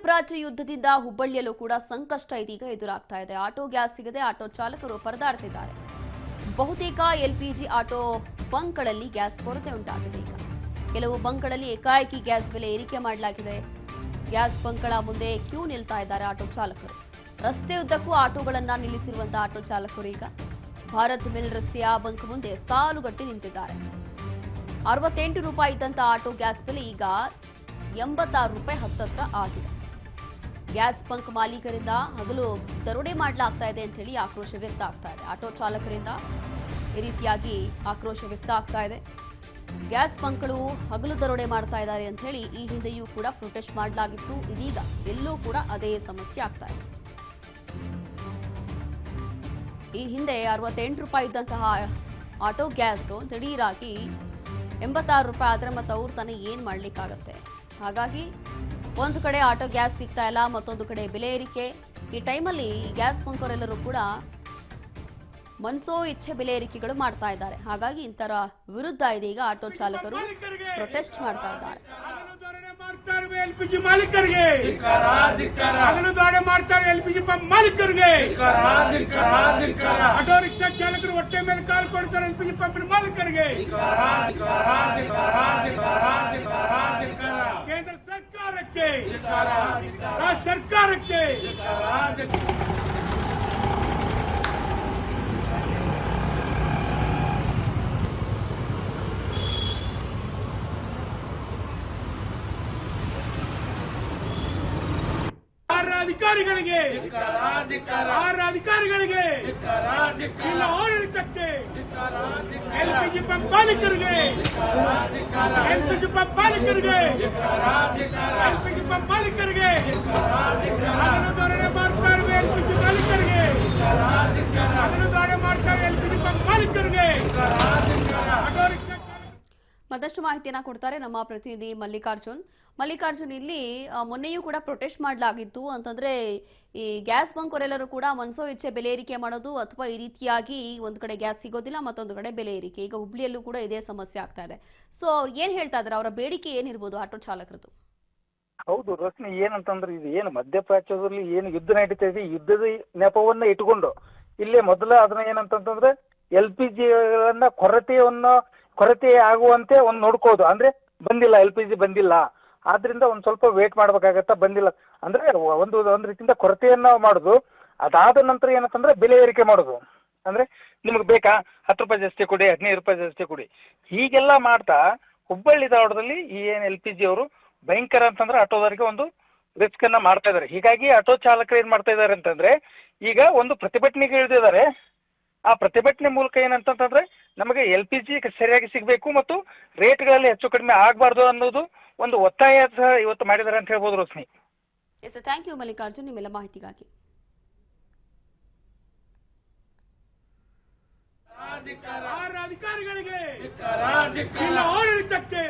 ಮಧ್ಯಪ್ರಾಚ್ಯ ಯುದ್ಧದಿಂದ ಹುಬ್ಬಳ್ಳಿಯಲ್ಲೂ ಕೂಡ ಸಂಕಷ್ಟ ಇದೀಗ ಎದುರಾಗ್ತಾ ಇದೆ. ಆಟೋ ಗ್ಯಾಸ್ ಸಿಗದೆ ಆಟೋ ಚಾಲಕರು ಪರದಾಡ್ತಿದ್ದಾರೆ. ಬಹುತೇಕ ಎಲ್ಪಿಜಿ ಆಟೋ ಬಂಕ್ಗಳಲ್ಲಿ ಗ್ಯಾಸ್ ಕೊರತೆ ಉಂಟಾಗಿದೆ. ಈಗ ಕೆಲವು ಬಂಕ್ಗಳಲ್ಲಿ ಏಕಾಏಕಿ ಗ್ಯಾಸ್ ಬೆಲೆ ಏರಿಕೆ ಮಾಡಲಾಗಿದೆ. ಗ್ಯಾಸ್ ಬಂಕ್ಗಳ ಮುಂದೆ ಕ್ಯೂ ನಿಲ್ತಾ ಇದ್ದಾರೆ ಆಟೋ ಚಾಲಕರು. ರಸ್ತೆ ಉದ್ದಕ್ಕೂ ಆಟೋಗಳನ್ನ ನಿಲ್ಲಿಸಿರುವಂತಹ ಆಟೋ ಚಾಲಕರು ಈಗ ಭಾರತ್ ಮಿಲ್ ರಸ್ತೆಯ ಬಂಕ್ ಮುಂದೆ ಸಾಲುಗಟ್ಟಿ ನಿಂತಿದ್ದಾರೆ. 68 ರೂಪಾಯಿ ಇದ್ದಂತ ಆಟೋ ಗ್ಯಾಸ್ ಬೆಲೆ ಈಗ 86 ರೂಪಾಯಿ ಹತ್ತತ್ರ ಆಗಿದೆ. ಗ್ಯಾಸ್ ಬಂಕ್ ಮಾಲೀಕರಿಂದ ಹಗಲು ದರೋಡೆ ಮಾಡಲಾಗ್ತಾ ಇದೆ ಅಂತ ಹೇಳಿ ಆಕ್ರೋಶ ವ್ಯಕ್ತ ಆಗ್ತಾ ಇದೆ. ಆಟೋ ಚಾಲಕರಿಂದ ಈ ರೀತಿಯಾಗಿ ಆಕ್ರೋಶ ವ್ಯಕ್ತ ಆಗ್ತಾ ಇದೆ. ಗ್ಯಾಸ್ ಬಂಕ್ಗಳು ಹಗಲು ದರೋಡೆ ಮಾಡ್ತಾ ಇದ್ದಾರೆ ಅಂತ ಹೇಳಿ ಈ ಹಿಂದೆಯೂ ಕೂಡ ಪ್ರೊಟೆಸ್ಟ್ ಮಾಡಲಾಗಿತ್ತು. ಇದೀಗ ಎಲ್ಲೂ ಕೂಡ ಅದೇ ಸಮಸ್ಯೆ ಆಗ್ತಾ ಇದೆ. ಈ ಹಿಂದೆ 68 ರೂಪಾಯಿ ಇದ್ದಂತಹ ಆಟೋ ಗ್ಯಾಸ್ ದಿಢೀರಾಗಿ 86 ರೂಪಾಯಿ ಆದ್ರೆ ಮತ್ತೆ ಅವ್ರು ತಾನೇ ಏನ್ ಮಾಡ್ಲಿಕ್ಕಾಗತ್ತೆ. ಹಾಗಾಗಿ ಒಂದು ಕಡೆ ಆಟೋ ಗ್ಯಾಸ್ ಸಿಗ್ತಾ ಇಲ್ಲ, ಮತ್ತೊಂದು ಕಡೆ ಬೆಲೆ ಏರಿಕೆ. ಈ ಟೈಮಲ್ಲಿ ಗ್ಯಾಸ್ ಬಂಕವರೆಲ್ಲರೂ ಕೂಡ ಮನಸೋ ಇಚ್ಛೆ ಬೆಲೆ ಏರಿಕೆಗಳು ಮಾಡ್ತಾ ಇದ್ದಾರೆ. ಹಾಗಾಗಿ ಇಂತರ ವಿರುದ್ಧ ಇದೀಗ ಆಟೋ ಚಾಲಕರು ಪ್ರೊಟೆಸ್ಟ್ ಮಾಡ್ತಾ ಇದ್ದಾರೆ. ಎಲ್ಪಿಜಿ ಮಾಲೀಕರಿಗೆ ಎಲ್ಪಿಜಿ ಪಂಪ್ ಮಾಲೀಕರಿಗೆ ಆಟೋ ರಿಕ್ಷಾ ಚಾಲಕರು ಹೊಟ್ಟೆ ಮೇಲೆ ಕಾಲು ಕೊಡ್ತಾರೆ. ಎಲ್ಪಿಜಿ ಪಂಪಿನ ಮಾಲೀಕರಿಗೆ ಕೇಂದ್ರ ಸರ್ಕಾರಕ್ಕೆ ರಾಜ್ಯ ಸರ್ಕಾರಕ್ಕೆ ಅಧಿಕಾರಿಗಳಿಗೆ ಅಧಿಕಾರಿಗಳಿಗೆ ಜಿಲ್ಲಾ ಆಡಳಿತಕ್ಕೆ ಎಲ್ಪಿಜಿ ಪಂಪ್ ಮಾಲೀಕರಿಗೆ ಎಲ್ಪಿಜಿ ಪಂಪ್ ಮಾಲೀಕರಿಗೆ ಎಲ್ಪಿಜಿ ಪಂಪ್ ಮಾಲೀಕರಿಗೆ ಅದನ್ನು ಧೋರಣೆ ಮಾಡ್ತಾರೆ. ಎಲ್ಪಿಜಿ ಮಾಲೀಕರಿಗೆ ಅದನ್ನು ಧೋರಣೆ ಮಾಡ್ತಾರೆ. ಎಲ್ಪಿಜಿ ಪಂಪ್ ಮಾಲೀಕರಿಗೆ ಆಟೋ ರಿಕ್ಷಾ ಮತ್ತಷ್ಟು ಮಾಹಿತಿಯನ್ನ ಕೊಡ್ತಾರೆ ನಮ್ಮ ಪ್ರತಿನಿಧಿ ಮಲ್ಲಿಕಾರ್ಜುನ್. ಇಲ್ಲಿ ಮೊನ್ನೆಯೂ ಕೂಡ ಪ್ರೊಟೆಸ್ಟ್ ಮಾಡಲಾಗಿತ್ತು ಅಂತಂದ್ರೆ ಈ ಗ್ಯಾಸ್ ಬಂಕ್ ಅವರೆಲ್ಲರೂ ಕೂಡ ಮನಸೋ ಇಚ್ಛೆ ಬೆಲೆ ಏರಿಕೆ ಮಾಡೋದು ಅಥವಾ ಈ ರೀತಿಯಾಗಿ ಒಂದ್ ಕಡೆ ಗ್ಯಾಸ್ ಸಿಗೋದಿಲ್ಲ, ಮತ್ತೊಂದು ಕಡೆ ಬೆಲೆ ಏರಿಕೆ. ಈಗ ಹುಬ್ಳಿಯಲ್ಲೂ ಕೂಡ ಇದೇ ಸಮಸ್ಯೆ ಆಗ್ತಾ ಇದೆ. ಸೊ ಅವ್ರು ಏನ್ ಹೇಳ್ತಾ ಇದ್ದಾರೆ, ಅವರ ಬೇಡಿಕೆ ಏನಿರ್ಬೋದು ಆಟೋ ಚಾಲಕರದ್ದು? ಹೌದು ರೋಶ್ನಿ, ಏನಂತಂದ್ರೆ ಇದು ಏನು ಮಧ್ಯಪ್ರಾಚ್ಯದಲ್ಲಿ ಏನು ಯುದ್ಧ ನಡೀತಾ ಇದೆ, ಯುದ್ಧದ ನೆಪವನ್ನ ಇಟ್ಕೊಂಡು ಇಲ್ಲೇ ಮೊದಲ ಅದನ್ನ ಏನಂತಂದ್ರೆ LPG ಕೊರತೆ ಆಗುವಂತೆ ಒಂದು ನೋಡ್ಕೋದು. ಅಂದ್ರೆ ಬಂದಿಲ್ಲ, LPG ಬಂದಿಲ್ಲ, ಆದ್ರಿಂದ ಒಂದ್ ಸ್ವಲ್ಪ ವೇಟ್ ಮಾಡ್ಬೇಕಾಗತ್ತ, ಬಂದಿಲ್ಲ ಅಂದ್ರೆ ಒಂದು ರೀತಿಯಿಂದ ಕೊರತೆಯನ್ನ ಮಾಡುದು. ಅದಾದ ನಂತರ ಏನಂತಂದ್ರೆ ಬೆಲೆ ಏರಿಕೆ ಮಾಡುದು. ಅಂದ್ರೆ ನಿಮ್ಗೆ ಬೇಕಾ 10 ರೂಪಾಯಿ ಜಾಸ್ತಿ ಕೊಡಿ, 15 ರೂಪಾಯಿ ಜಾಸ್ತಿ ಕೊಡಿ, ಹೀಗೆಲ್ಲ ಮಾಡ್ತಾ ಹುಬ್ಬಳ್ಳಿ ಧಾರವಾಡದಲ್ಲಿ ಈ ಏನು LPG ಅವರು ಭಯಂಕರ ಅಂತಂದ್ರೆ ಆಟೋದವರಿಗೆ ಒಂದು ರಿಸ್ಕ್ ಅನ್ನ ಮಾಡ್ತಾ ಇದಾರೆ. ಹೀಗಾಗಿ ಆಟೋ ಚಾಲಕರು ಏನ್ ಮಾಡ್ತಾ ಇದಾರೆ ಅಂತಂದ್ರೆ ಈಗ ಒಂದು ಪ್ರತಿಭಟನೆಗೆ ಇಳಿದಿದ್ದಾರೆ. ಆ ಪ್ರತಿಭಟನೆ ಮೂಲಕ ಏನಂತಂದ್ರೆ ನಮಗೆ LPG ಸರಿಯಾಗಿ ಸಿಗಬೇಕು ಮತ್ತು ರೇಟ್ಗಳಲ್ಲಿ ಹೆಚ್ಚು ಕಡಿಮೆ ಆಗಬಾರ್ದು ಅನ್ನೋದು ಒಂದು ಒತ್ತಾಯ ಸಹ ಇವತ್ತು ಮಾಡಿದ್ದಾರೆ ಅಂತ ಹೇಳ್ಬೋದು Roshni. Yes, thank you Mallikarjun ನಿಮ್ಮೆಲ್ಲ ಮಾಹಿತಿಗಾಗಿ. ಅಧಿಕಾರಿಗಳಿಗೆ ಜಿಲ್ಲಾ ಆಡಳಿತಕ್ಕೆ